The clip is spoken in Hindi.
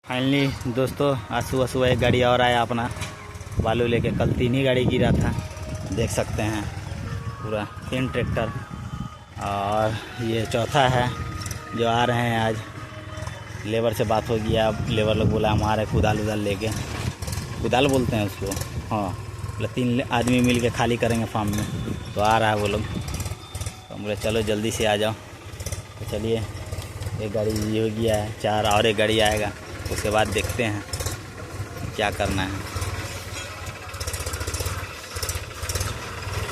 फाइनली दोस्तों, आज सुबह सुबह एक गाड़ी और आया अपना बालू लेके। कल 3 ही गाड़ी गिरा था, देख सकते हैं पूरा 3 ट्रैक्टर, और ये चौथा है जो आ रहे हैं आज। लेबर से बात हो गया, अब लेबर लोग बोला हम आ रहे कुदाल उदाल लेके। कुदाल बोलते हैं उसको, हाँ। मतलब 3 आदमी मिल के खाली करेंगे फार्म में, तो आ रहा है वो लोग। तो बोले चलो जल्दी से आ जाओ। तो चलिए, एक गाड़ी ये हो गया है, 4 और एक गाड़ी आएगा, उसके बाद देखते हैं क्या करना है।